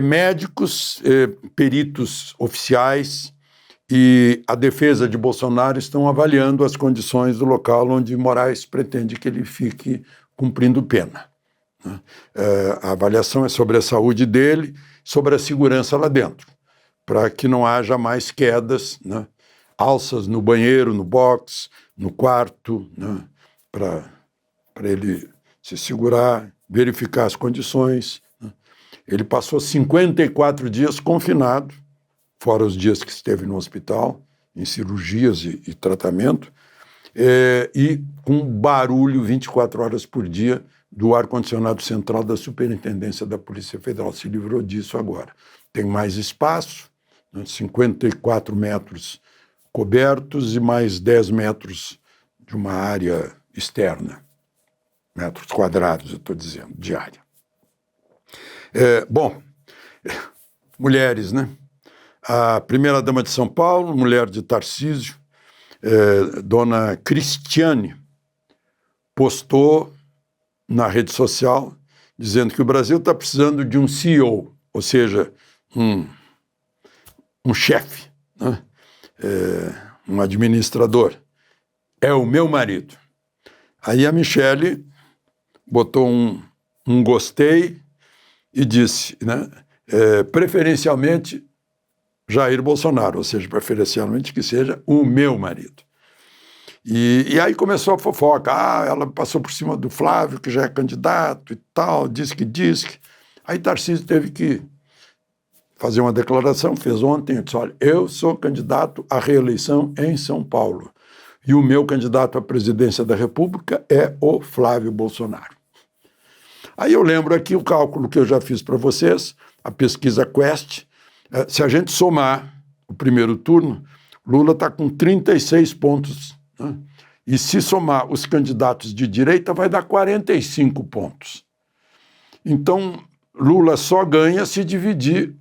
Médicos, peritos oficiais e a defesa de Bolsonaro estão avaliando as condições do local onde Moraes pretende que ele fique cumprindo pena. A avaliação é sobre a saúde dele, sobre a segurança lá dentro, para que não haja mais quedas, né? Alças no banheiro, no box, no quarto, né? Para ele se segurar, verificar as condições, né? Ele passou 54 dias confinado, fora os dias que esteve no hospital, em cirurgias e tratamento, e com barulho 24 horas por dia do ar-condicionado central da Superintendência da Polícia Federal. Se livrou disso agora. Tem mais espaço, né, 54 metros cobertos e mais 10 metros de uma área externa. Metros quadrados, eu estou dizendo, de área. Bom, mulheres, né? A primeira-dama de São Paulo, mulher de Tarcísio, dona Cristiane, postou na rede social dizendo que o Brasil está precisando de um CEO, ou seja, um chefe, né? Um administrador. É o meu marido. Aí a Michele botou um gostei e disse, né, preferencialmente Jair Bolsonaro, ou seja, preferencialmente que seja o meu marido. E aí começou a fofoca. Ela passou por cima do Flávio, que já é candidato e tal, disse que. Aí Tarcísio teve que fazer uma declaração, fez ontem, disse, olha, eu sou candidato à reeleição em São Paulo e o meu candidato à presidência da República é o Flávio Bolsonaro. Aí eu lembro aqui o cálculo que eu já fiz para vocês, a pesquisa Quest. Se a gente somar o primeiro turno, Lula está com 36 pontos, né? E se somar os candidatos de direita, vai dar 45 pontos. Então, Lula só ganha se dividir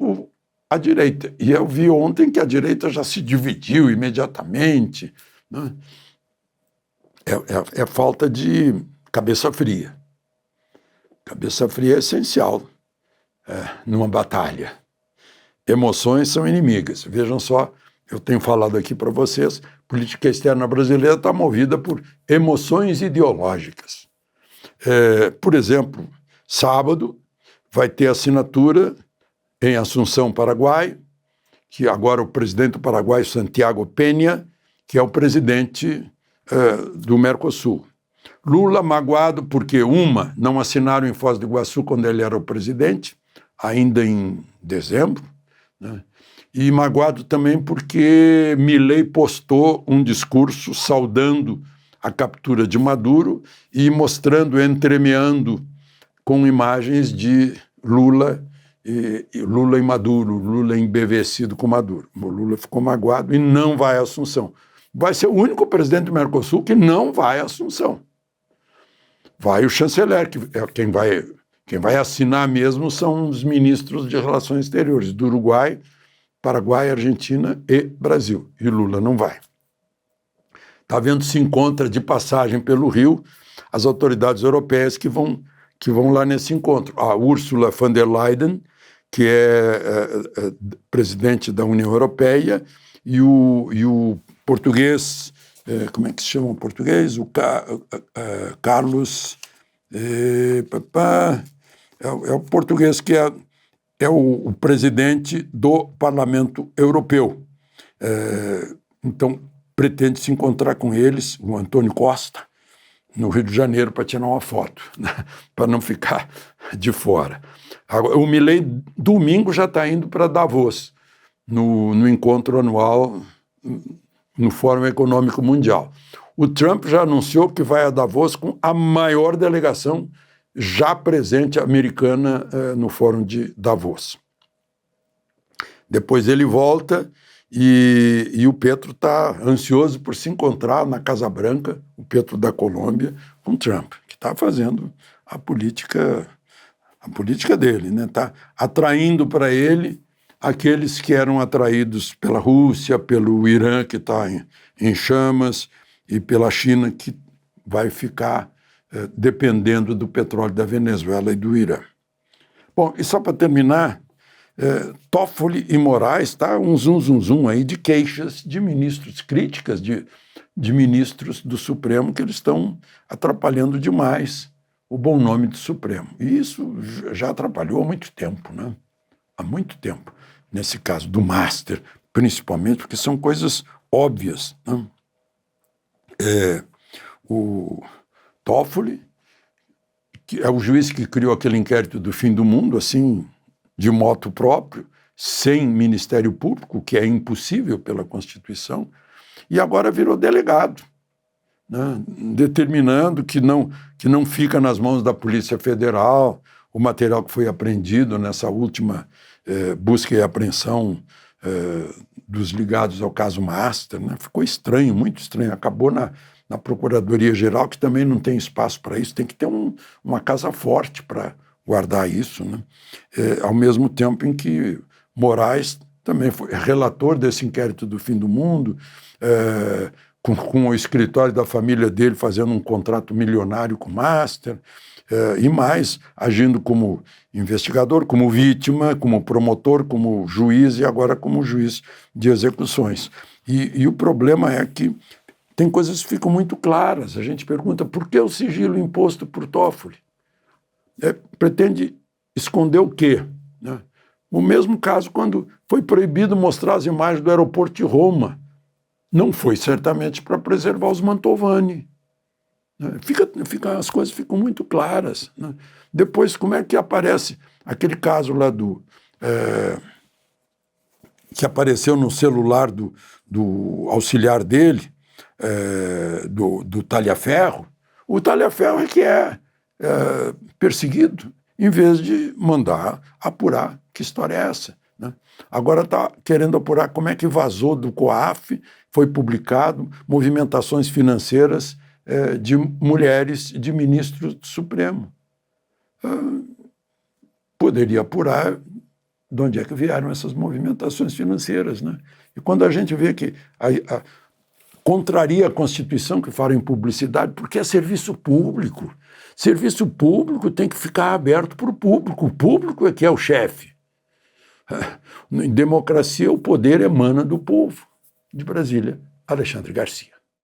a direita. E eu vi ontem que a direita já se dividiu imediatamente, né? É falta de cabeça fria. Cabeça fria é essencial numa batalha. Emoções são inimigas. Vejam só, eu tenho falado aqui para vocês, política externa brasileira está movida por emoções ideológicas. Por exemplo, sábado vai ter assinatura em Assunção, Paraguai, que agora o presidente do Paraguai, Santiago Peña, que é o presidente do Mercosul. Lula magoado porque, não assinaram em Foz do Iguaçu quando ele era o presidente, ainda em dezembro, né? E magoado também porque Milei postou um discurso saudando a captura de Maduro e mostrando, entremeando com imagens de Lula e Maduro, Lula embevecido com Maduro. O Lula ficou magoado e não vai à Assunção. Vai ser o único presidente do Mercosul que não vai à Assunção. Vai o chanceler, que é quem vai assinar mesmo são os ministros de Relações Exteriores do Uruguai, Paraguai, Argentina e Brasil. E Lula não vai. Está vendo se encontra de passagem pelo Rio as autoridades europeias que vão lá nesse encontro. A Ursula von der Leyen, que é presidente da União Europeia, e o português, como é que se chama o português? O Carlos... É o português que é o presidente do Parlamento Europeu. Então, pretende se encontrar com eles, o Antônio Costa, no Rio de Janeiro, para tirar uma foto, né? Para não ficar de fora. Agora, o Milei, domingo, já está indo para Davos, no encontro anual, no Fórum Econômico Mundial. O Trump já anunciou que vai a Davos com a maior delegação já presente americana no Fórum de Davos. Depois ele volta e o Petro está ansioso por se encontrar na Casa Branca, o Petro da Colômbia, com Trump, que está fazendo a política dele, né? Está atraindo para ele aqueles que eram atraídos pela Rússia, pelo Irã, que está em chamas, e pela China, que vai ficar dependendo do petróleo da Venezuela e do Irã. Bom, e só para terminar, Toffoli e Moraes, tá um zum aí de queixas de ministros, críticas de ministros do Supremo, que eles estão atrapalhando demais o bom nome do Supremo. E isso já atrapalhou há muito tempo, né? Há muito tempo. Nesse caso do Master, principalmente, porque são coisas óbvias, né? O Toffoli, que é o juiz que criou aquele inquérito do fim do mundo, assim, de motu próprio, sem Ministério Público, que é impossível pela Constituição, e agora virou delegado, né, determinando que não fica nas mãos da Polícia Federal o material que foi apreendido nessa última busca e apreensão dos ligados ao caso Master, né? Ficou estranho, muito estranho. Acabou na Procuradoria-Geral, que também não tem espaço para isso, tem que ter uma casa forte para guardar isso, né? Ao mesmo tempo em que Moraes também foi relator desse inquérito do fim do mundo, com o escritório da família dele fazendo um contrato milionário com o Master, e mais, agindo como investigador, como vítima, como promotor, como juiz e agora como juiz de execuções. E o problema é que tem coisas que ficam muito claras. A gente pergunta por que o sigilo imposto por Toffoli? Pretende esconder o quê? Né? O mesmo caso quando foi proibido mostrar as imagens do aeroporto de Roma. Não foi certamente para preservar os Mantovani. Né? As coisas ficam muito claras. Né? Depois, como é que aparece aquele caso lá que apareceu no celular do auxiliar dele, do Talhaferro? O Talhaferro é que é perseguido, em vez de mandar apurar que história é essa. Né? Agora está querendo apurar como é que vazou do COAF, foi publicado, movimentações financeiras de mulheres de ministros do Supremo. Poderia apurar de onde é que vieram essas movimentações financeiras. Né? E quando a gente vê que contraria a Constituição que fala em publicidade, porque é serviço público. Serviço público tem que ficar aberto para o público. O público é que é o chefe. Em democracia, o poder emana do povo. De Brasília, Alexandre Garcia.